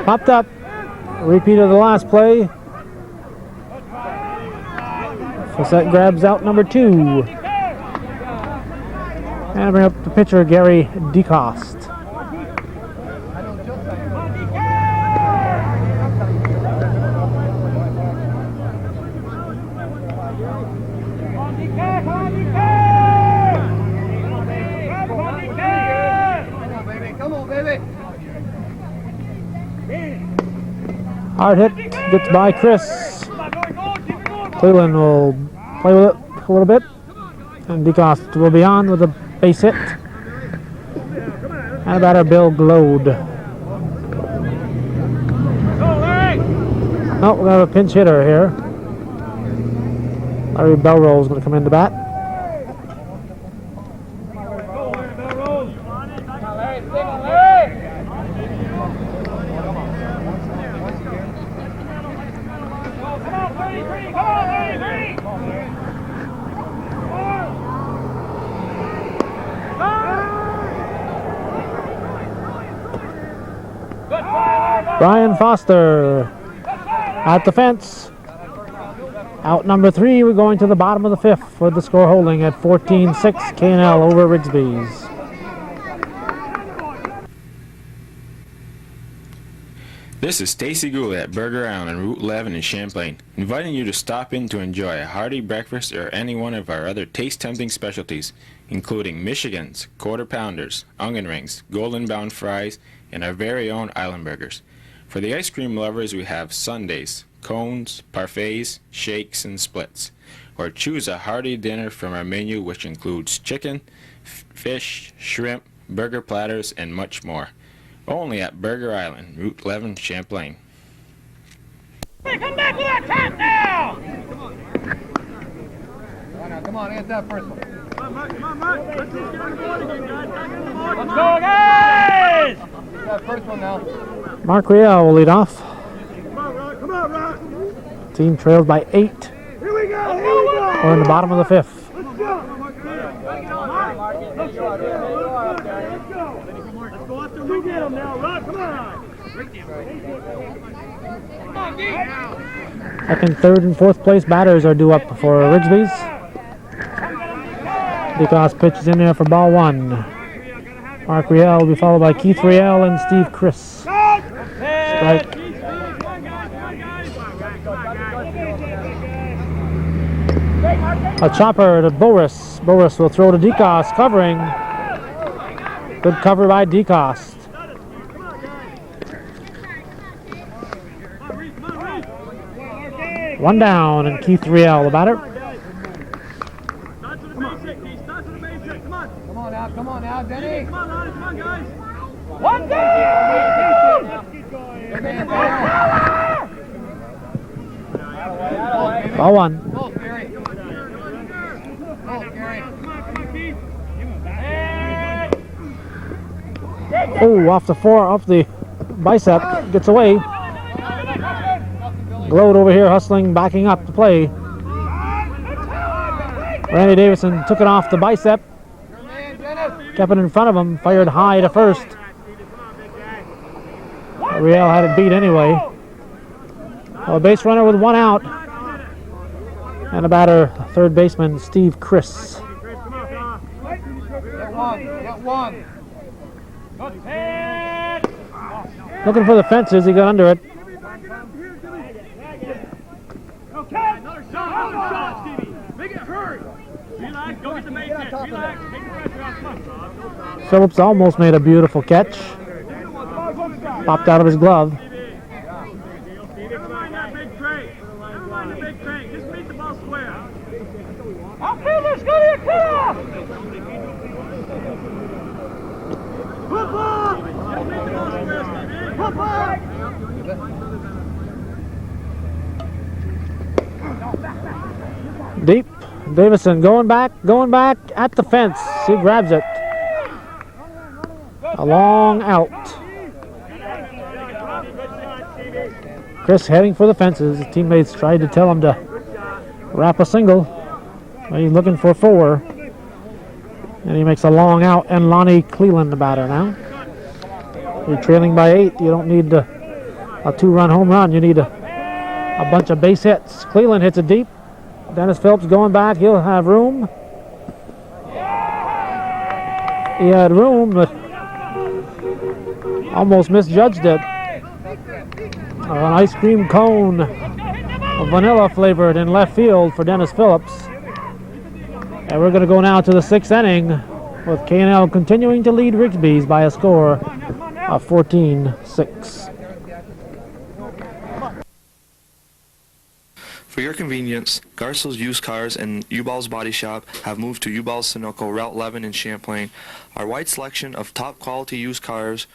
Popped up. Repeat of the last play. Facette grabs out number 2. And bring up the pitcher, Gary DeCoste. Hard hit, gets by Chris. Cleveland will play with it a little bit. And DeCoste will be on with a base hit. And a batter, Bill Glode. Oh, we're going to have a pinch hitter here. Larry Belrose is going to come in to bat. Brian Foster at the fence. Out number 3, we're going to the bottom of the 5th for the score holding at 14-6 K&L over Rigsbee's. This is Stacy Gould at Burger Island on Route 11 in Champlain, inviting you to stop in to enjoy a hearty breakfast or any one of our other taste-tempting specialties, including Michigan's, Quarter Pounders, Onion Rings, Golden Bound Fries, and our very own Island Burgers. For the ice cream lovers, we have sundaes, cones, parfaits, shakes, and splits. Or choose a hearty dinner from our menu, which includes chicken, fish, shrimp, burger platters, and much more. Only at Burger Island, Route 11, Champlain. Hey, come back with that tap now! Come on, get that first one. Come on, Mark. Let's just get on the board again, guys. Back in the board. Let's go, guys! Get that first one now. Mark Riel will lead off. Come on, Rock. Come on, Rock. Team trails by 8. Here we go. Here we go. We're in the bottom of the 5th. Let's go. Let's go. Let's go after we get him now, Rock. Come on. Come on, D. Second, third, and fourth place batters are due up for Rigsbee's. DeCoste pitches in there for ball 1. Mark Riel will be followed by Keith Riel and Steve Chris. Strike. A chopper to Boris. Boris will throw to DeCoste, covering. Good cover by DeCoste. One down, and Keith Riel, the batter. Come on now, Denny. Come on, guys. One down! Ball 1. Go, Gary. Go, Gary. Oh, off the bicep, gets away. Glode over here hustling, backing up to play. Randy Davison took it off the bicep. Your man, Dennis. kept it in front of him, fired high to first. Riel had it beat anyway. A base runner with one out. And a batter, third baseman Steve Chris. Looking for the fences, he got under it. Phillips almost made a beautiful catch. Popped out of his glove. Never mind that big crate. Never mind the big crate. Just meet the ball square. Outfielders, go to your cutoff! Football! Just meet the ball square, Stevie. Football! Deep. Davison going back at the fence. He grabs it. A long out. Chris heading for the fences. His teammates tried to tell him to wrap a single. He's looking for 4. And he makes a long out. And Lonnie Cleland the batter now. You're trailing by 8. You don't need a 2-run home run. You need a bunch of base hits. Cleland hits it deep. Dennis Phillips going back. He'll have room. He had room, but almost misjudged it. An ice cream cone, vanilla flavored in left field for Dennis Phillips. And we're going to go now to the 6th inning with K&L continuing to lead Rigsbee's by a score of 14-6. For your convenience, Garcel's Used Cars and U-Ball's Body Shop have moved to U-Ball's Sunoco, Route 11 in Champlain. Our wide selection of top quality used cars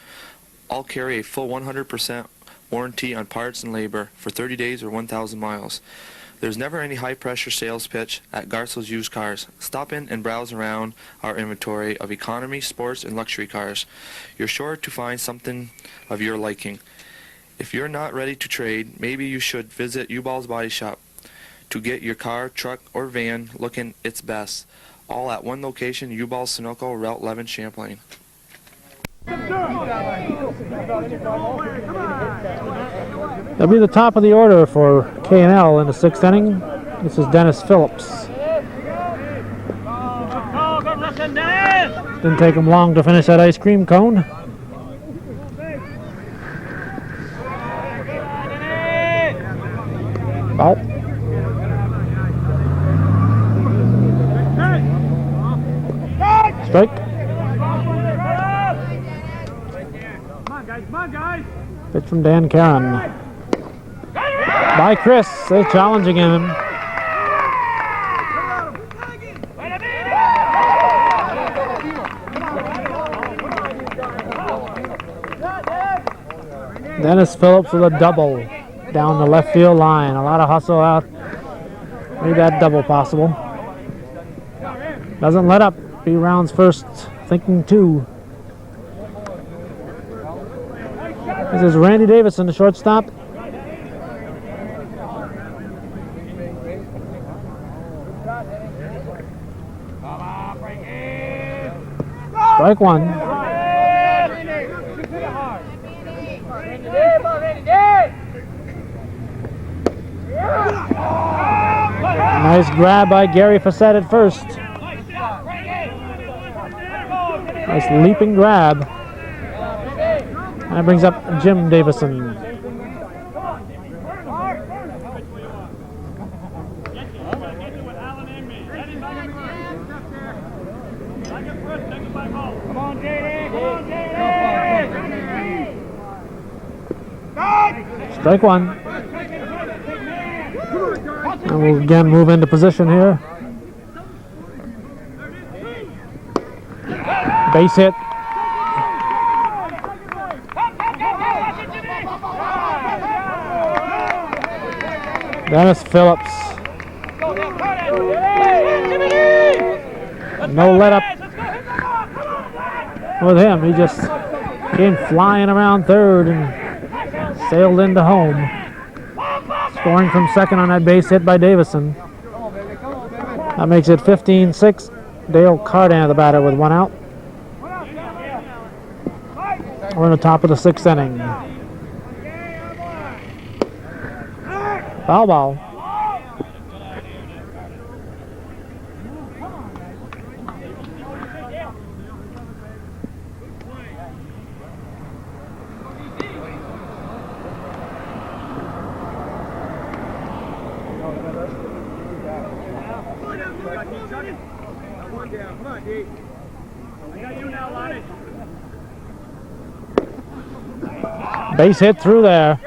all carry a full 100% warranty on parts and labor for 30 days or 1,000 miles. There's never any high-pressure sales pitch at Garcel's Used Cars. Stop in and browse around our inventory of economy, sports, and luxury cars. You're sure to find something of your liking. If you're not ready to trade, maybe you should visit U-Ball's Body Shop to get your car, truck, or van looking its best. All at one location, U-Ball Sunoco, Route 11, Champlain. That'll be the top of the order for K&L in the 6th inning. This is Dennis Phillips. Didn't take him long to finish that ice cream cone. Ball. Strike. Come on, guys. Pitch from Dan Caron. By Chris. They're challenging him. Dennis Phillips with a double down the left field line. A lot of hustle out. Made that double possible. Doesn't let up. He rounds first, thinking 2. This is Randy Davison, the shortstop. Strike 1. Nice grab by Gary Facette at first. Nice leaping grab. And that brings up Jim Davison. Strike 1. And we'll again move into position here. Base hit. Dennis Phillips. No let up with him. He just came flying around third and sailed into home. Scoring from second on that base hit by Davison. That makes it 15-6. Dale Cardan, the batter, with one out. We're in the top of the 6th inning. Foul ball. Come on, D. I got you now, Lonnie. Base hit through there.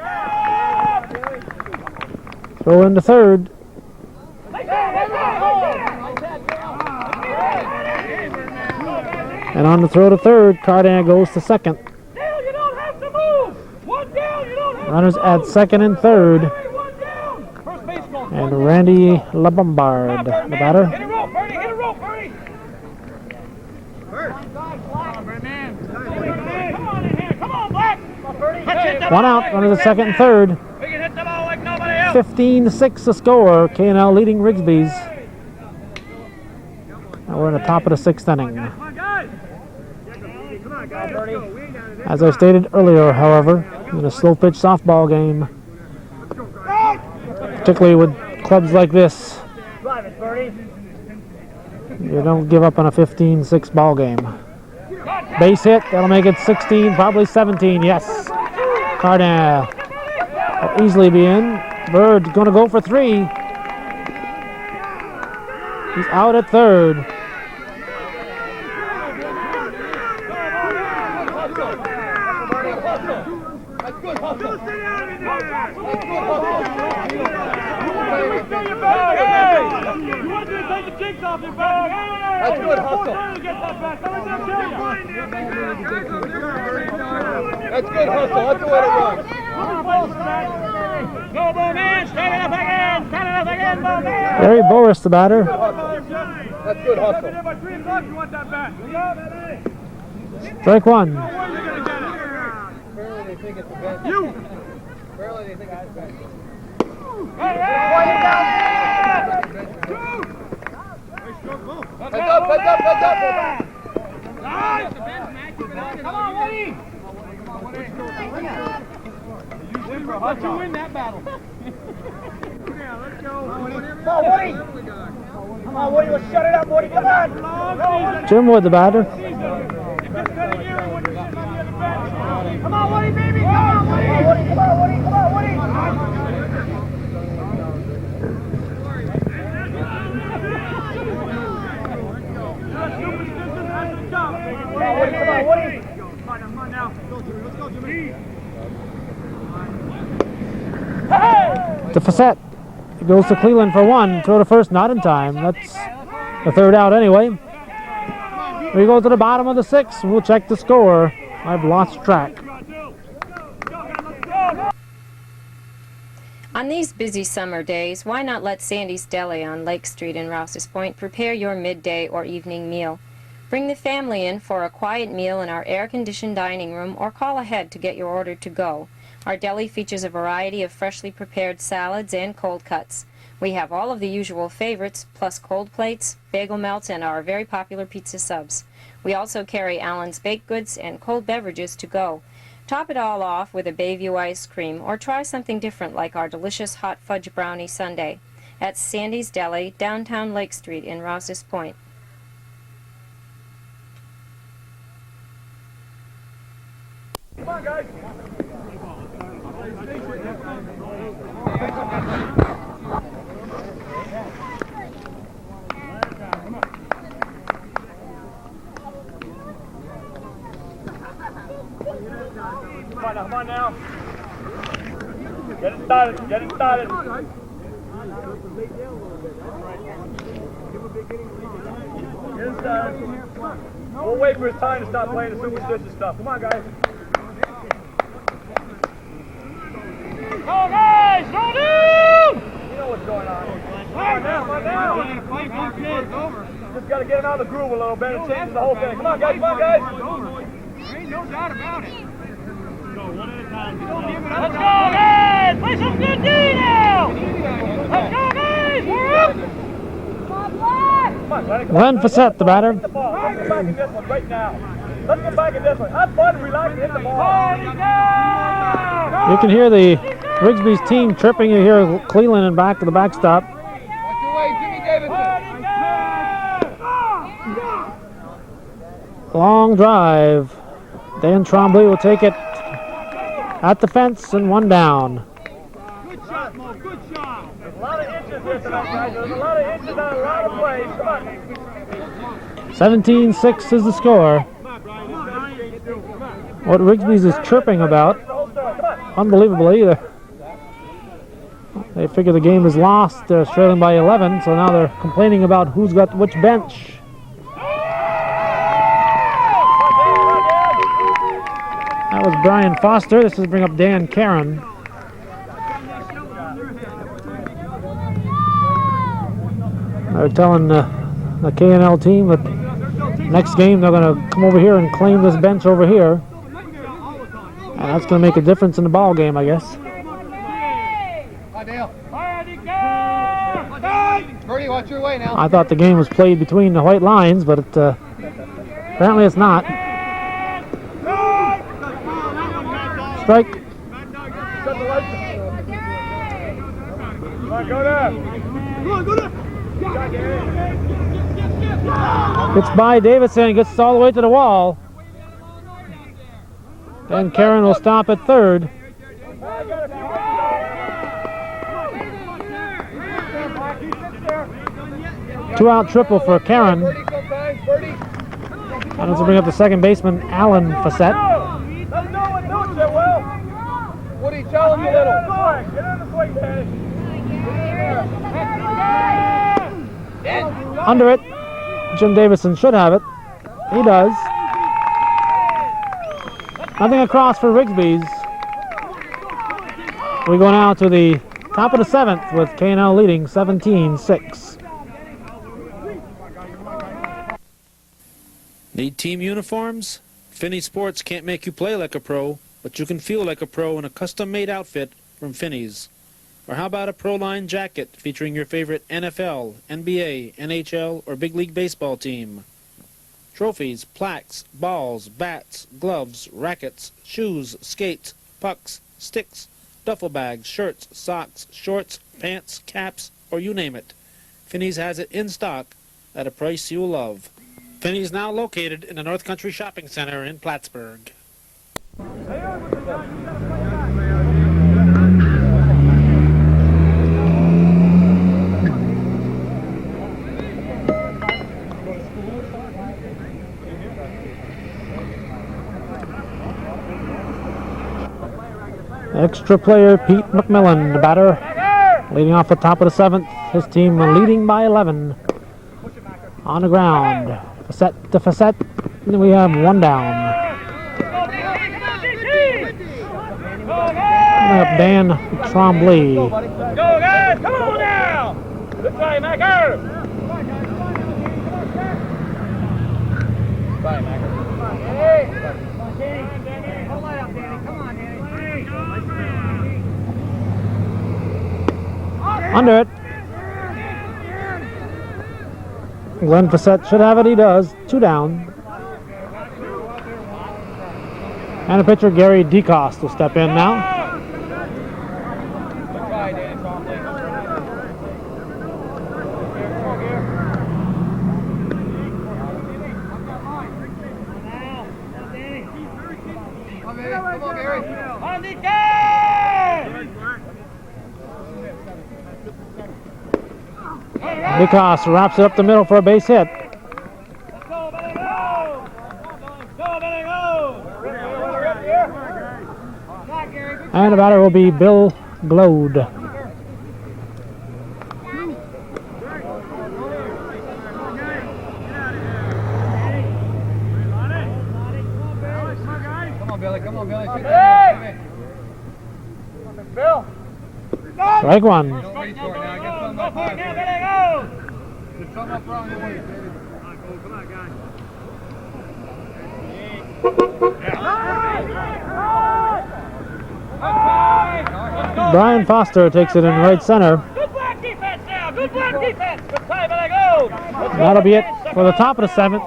Throw into third. And on the throw to third, Cardan goes to second. Runners at second and third. And Randy LaBombard, the batter. Hit a rope, Bernie. Hit a rope, Bernie. Come on in here. Come on, Black. One out, runners at second and third. We can hit the ball like nobody else. 15-6 the score. K&L leading Rigsbee's. Now we're in the top of the 6th inning. Come on, guys. Come on, guys. Let's go. As I stated earlier, however, in a slow pitch softball game, particularly with clubs like this, you don't give up on a 15-6 ball game. Base hit, that'll make it 16, probably 17, yes. Cardan will easily be in. Bird going to go for 3. He's out at third. That's good hustle. That's good hustle. That's the way to run. Go, Bowman. Stand it up again. Stand it up again, Bowman. Barry Boris, the batter. That's good hustle. By 3 o'clock, you want that back. Strike one. Apparently they think it's the best. You. Apparently they think it's the best. Heads up. Come on, Woody. Let you win that battle. Let's go. Come on, Woody. Come on, Woody. Let's shut it up, Woody. Come on. Jim Wood, the batter. Come on, Woody, baby. Come on, Woody. Come on, Woody. Come on, Woody. Come on, Woody. Come on now. Let's go, Jimmy. To Facette. It goes to Cleveland for 1. Throw to first, not in time. That's the 3rd out anyway. We go to the bottom of the 6th. We'll check the score. I've lost track. On these busy summer days, why not let Sandy's Deli on Lake Street in Rouse's Point prepare your midday or evening meal? Bring the family in for a quiet meal in our air-conditioned dining room or call ahead to get your order to go. Our deli features a variety of freshly prepared salads and cold cuts. We have all of the usual favorites, plus cold plates, bagel melts, and our very popular pizza subs. We also carry Allen's baked goods and cold beverages to go. Top it all off with a Bayview ice cream, or try something different like our delicious hot fudge brownie sundae. At Sandy's Deli, downtown Lake Street in Rouse's Point. Come on, guys. Come on now. Get it started. Get it started. We'll wait for his time to stop playing the superstitious stuff. Come on, guys. Go, guys! Roll down! You know what's going on. Come on now. Just got to get him out of the groove a little bit and change the whole thing. Come on, guys. Come on, guys. There ain't no doubt about it. Let's go, guys! Play some good D now! Let's go, guys! We're up! Come on, Glenn, Glenn Facette, the batter. Get the ball. Get back in this one right now. Let's get back in this one. Have fun, relax, and hit the ball. You can hear the Rigsbee's team chirping. You hear Cleland in back to the backstop. Long drive. Dan Trombley will take it at the fence and one down. Good shot, Mo. Good shot. There's a lot of inches here tonight, guys. There's a lot of inches on a lot of plays. Come on. 17-6 is the score. What Rigsbee's is chirping about, unbelievable either. They figure the game is lost. They're trailing by 11, so now they're complaining about who's got which bench. That was Brian Foster. This is bring up Dan Caron. They're telling the K&L team that next game they're going to come over here and claim this bench over here. And that's going to make a difference in the ball game, I guess. Birdie, watch your way now. I thought the game was played between the white lines, but apparently it's not. Strike. Come on, go there. Gets by Davidson, gets all the way to the wall. Then Caron will stop at third. Two-out triple for Caron. And this will bring up the second baseman, Alan Fassett. Woody, challenge a little. Get on the swing, Danny. Under it. Jim Davidson should have it. He does. Nothing across for Rigsbee's. We go now to the top of the seventh with K&L leading 17-6. Need team uniforms? Finney Sports can't make you play like a pro, but you can feel like a pro in a custom-made outfit from Finney's. Or how about a pro-line jacket featuring your favorite NFL, NBA, NHL, or Big League Baseball team? Trophies, plaques, balls, bats, gloves, rackets, shoes, skates, pucks, sticks, duffel bags, shirts, socks, shorts, pants, caps, or you name it. Finney's has it in stock at a price you'll love. Finney's now located in the North Country Shopping Center in Plattsburgh. Extra player Pete McMillan, the batter, leading off the top of the seventh. His team leading by 11. On the ground. Facette to Facette. And we have one down. Coming up, Dan Trombley. Go, guys! Come on now! Good play, Macker! Bye, Macker. Hey! Hold it up, Danny. Come on, Danny. Under it. Glenn Facette should have it. He does. Two down. And a pitcher, Gary DeCoste, will step in now. DeCoste wraps it up the middle for a base hit. And the batter will be Bill Glode. Come on, Billy. Come on, Billy. Shoot that. Bill. Strike one. Don't reach for it now. Get some up high. Get some up around your waist, baby. Come on, guys. Brian Foster takes it in right center. Good black defense now. Good black defense. Good play, Billy. Go. That'll be it for the top of the seventh.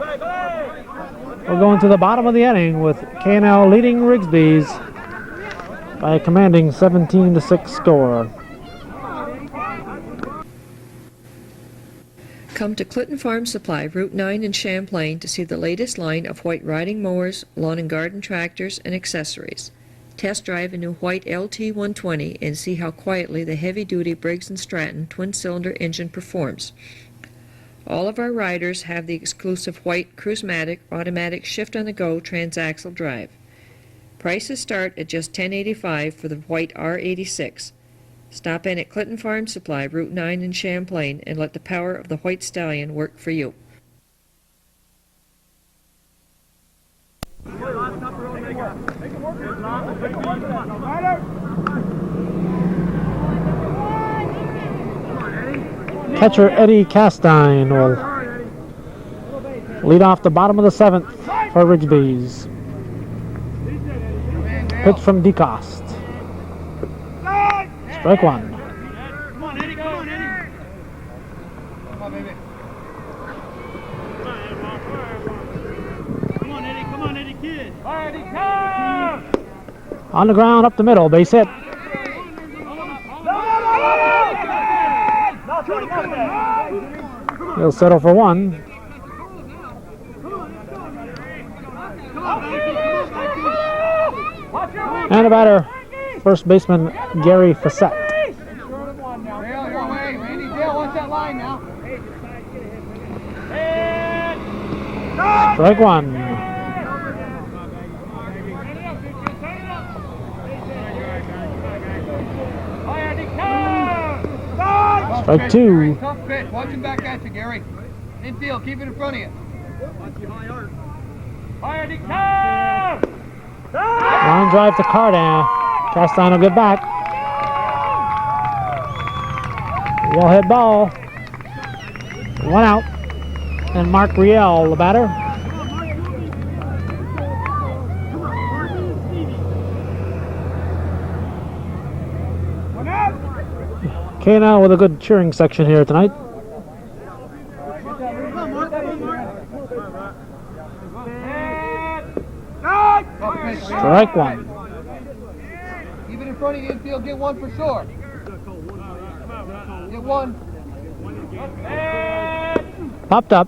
We're going to the bottom of the inning with K&L leading Rigsbee's by a commanding 17-6 score. Come to Clinton Farm Supply, Route 9 in Champlain to see the latest line of white riding mowers, lawn and garden tractors, and accessories. Test drive a new white LT 120 and see how quietly the heavy-duty Briggs & Stratton twin-cylinder engine performs. All of our riders have the exclusive white Cruise-Matic automatic shift-on-the-go transaxle drive. Prices start at just $10.85 for the white R86. Stop in at Clinton Farm Supply, Route 9 in Champlain, and let the power of the White Stallion work for you. Catcher Eddie Castine will lead off the bottom of the 7th for Rigsbee's. Pitch from DeCoste. Strike one. Come on, Eddie. Come on, Eddie. Come on, baby. Come on, Eddie. Come on, Eddie, kid. All right, Eddie, come! On the ground, up the middle, base hit. He'll settle for one. And a batter, first baseman Gary Fassett. Strike one. Strike two. Tough pitch. Watch him back at you, Gary. Infield, keep it in front of you. Line drive to Cardan. Castine will get back. Well hit ball. One out. And Mark Riel, the batter. K&L with a good cheering section here tonight. Strike one. Keep it in front of you, infield. Get one for sure. Get one. Popped up.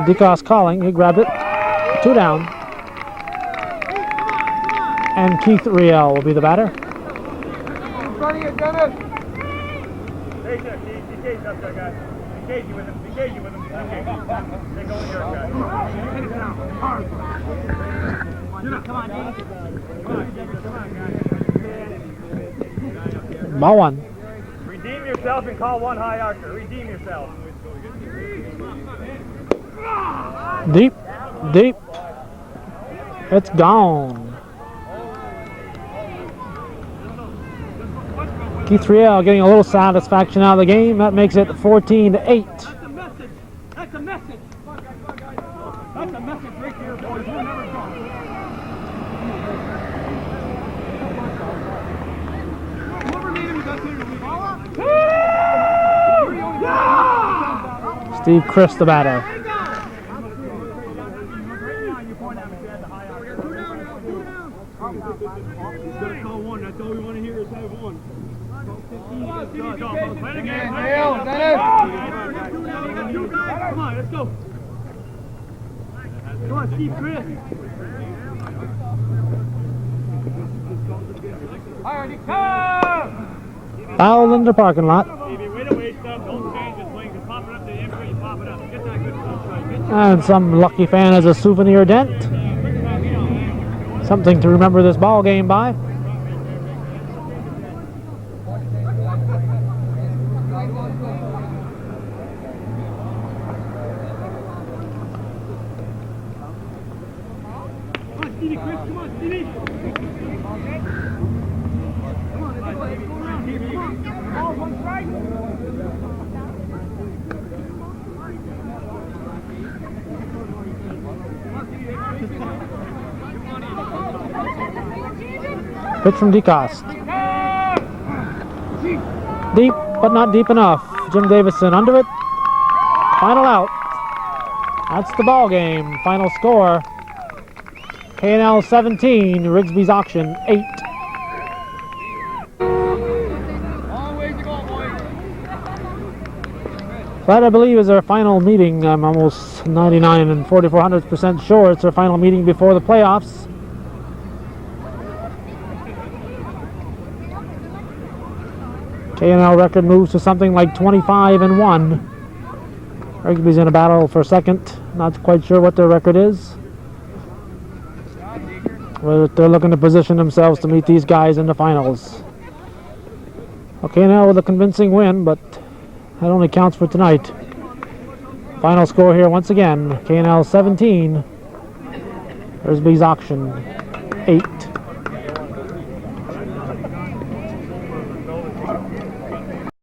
DeCoste calling. He grabbed it. Two down. And Keith Riel will be the batter. In front of you, Dennis. Hey, Keith. Keith, up there, guys. Engage you with him. Engage you with him. Okay. Take over your guy. Come on, Dave. Come on, guys. Ball one. Redeem yourself and call one high archer. Redeem yourself. Deep. Deep. It's gone. Keith Riel getting a little satisfaction out of the game. That makes it 14-8. That's a message. That's a message. That's a message right here, boys. We're never gone. Steve Chris, the batter. That's all we want to hear is have one. Play the game. Come on, let's go. Come on, Steve Chris. Foul in the parking lot. And some lucky fan has a souvenir dent. Something to remember this ball game by. Pitch from DeCoste. Deep, but not deep enough. Jim Davison under it. Final out. That's the ball game. Final score, K&L 17, Rigsbee's Auction 8. That, I believe, is our final meeting. I'm almost 99 and 4400% sure it's our final meeting before the playoffs. K&L record moves to something like 25-1. Rigsbee's in a battle for second. Not quite sure what their record is. But they're looking to position themselves to meet these guys in the finals. Okay, now with a convincing win, but that only counts for tonight. Final score here once again, K&L 17, Rigsbee's Auction 8.